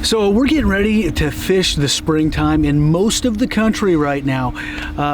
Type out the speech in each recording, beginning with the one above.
So we're getting ready to fish the springtime in most of the country right now.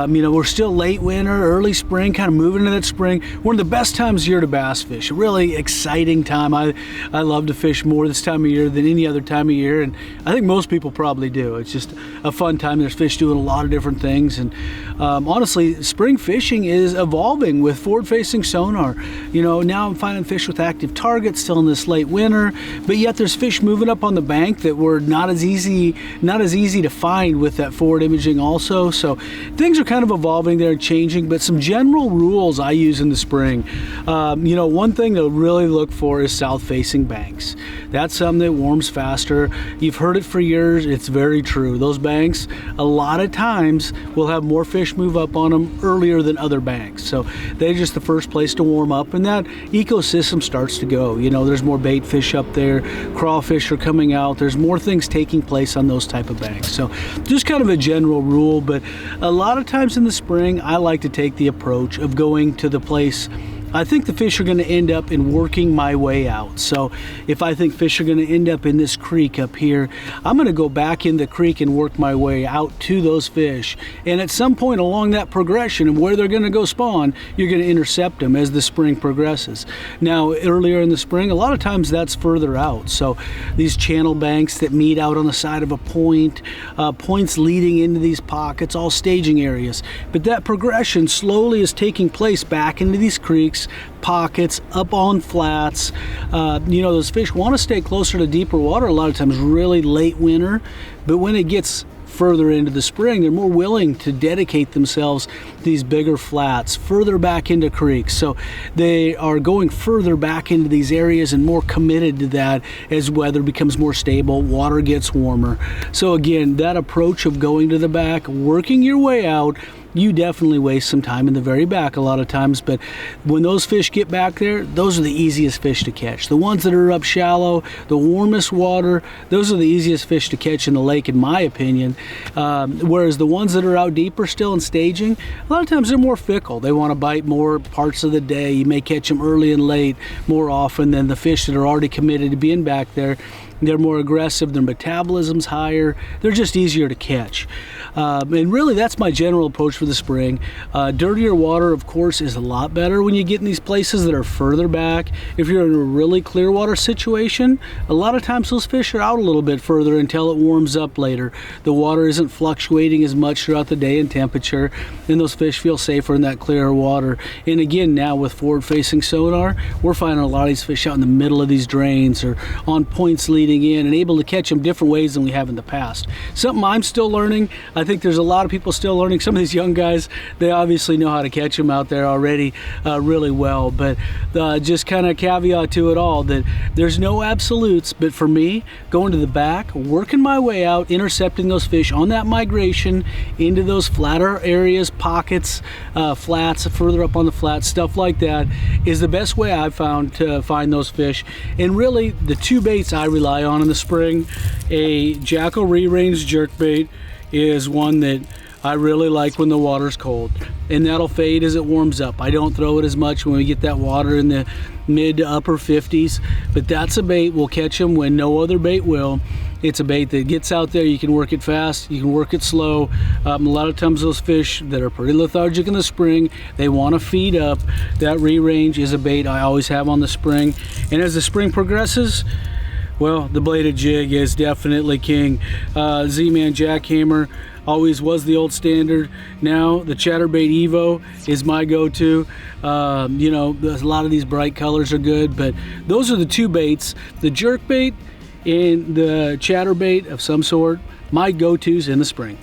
We're still late winter, early spring, kind of moving into that spring. One of the best times of year to bass fish. A really exciting time. I love to fish more this time of year than any other time of year, and I think most people probably do. It's just a fun time. There's fish doing a lot of different things, and honestly, spring fishing is evolving with forward-facing sonar. Now I'm finding fish with active targets still in this late winter, but yet there's fish moving up on the bank that were not as easy to find with that forward imaging also. So things are kind of evolving there and changing, but some general rules I use in the spring. One thing to really look for is south-facing banks. That's something that warms faster. You've heard it for years. It's very true. Those banks, a lot of times, will have more fish move up on them earlier than other banks. So they're just the first place to warm up, and that ecosystem starts to go. There's more bait fish up there. Crawfish are coming out. There's more things taking place on those type of banks. So just kind of a general rule, but a lot of times in the spring, I like to take the approach of going to the place I think the fish are going to end up in working my way out. So if I think fish are going to end up in this creek up here, I'm going to go back in the creek and work my way out to those fish. And at some point along that progression of where they're going to go spawn, you're going to intercept them as the spring progresses. Now, earlier in the spring, a lot of times that's further out. So these channel banks that meet out on the side of a point, points leading into these pockets, all staging areas. But that progression slowly is taking place back into these creeks, pockets, up on flats. Those fish want to stay closer to deeper water a lot of times, really late winter, but when it gets further into the spring, they're more willing to dedicate themselves to these bigger flats, further back into creeks. So they are going further back into these areas and more committed to that as weather becomes more stable, water gets warmer. So again, that approach of going to the back, working your way out, you definitely waste some time in the very back a lot of times, but when those fish get back there, those are the easiest fish to catch. The ones that are up shallow, the warmest water, those are the easiest fish to catch in the lake, in my opinion. Whereas the ones that are out deeper still in staging, a lot of times they're more fickle. They want to bite more parts of the day. You may catch them early and late more often than the fish that are already committed to being back there. They're more aggressive, their metabolism's higher, they're just easier to catch. And really that's my general approach for the spring. Dirtier water, of course, is a lot better when you get in these places that are further back. If you're in a really clear water situation, a lot of times those fish are out a little bit further until it warms up later. The water isn't fluctuating as much throughout the day in temperature, and those fish feel safer in that clearer water. And again, now with forward-facing sonar, we're finding a lot of these fish out in the middle of these drains or on points leading in and able to catch them different ways than we have in the past. Something I'm still learning. I think there's a lot of people still learning. Some of these young guys, they obviously know how to catch them out there already really well, but just kind of caveat to it all that there's no absolutes, but for me, going to the back, working my way out, intercepting those fish on that migration into those flatter areas, pockets, flats, further up on the flats, stuff like that is the best way I've found to find those fish. And really the two baits I rely on in the spring, a Jackal re-range jerkbait is one that I really like when the water's cold, and that'll fade as it warms up. I don't throw it as much when we get that water in the mid to upper 50s, but that's a bait we'll catch them when no other bait will. It's a bait that gets out there, you can work it fast, you can work it slow. A lot of times those fish that are pretty lethargic in the spring, they want to feed up. That re-range is a bait I always have on the spring, and as the spring progresses, well, the bladed jig is definitely king. Z-Man jackhammer always was the old standard. Now the chatterbait Evo is my go-to. A lot of these bright colors are good, but those are the two baits, the jerkbait and the chatterbait of some sort, my go-tos in the spring.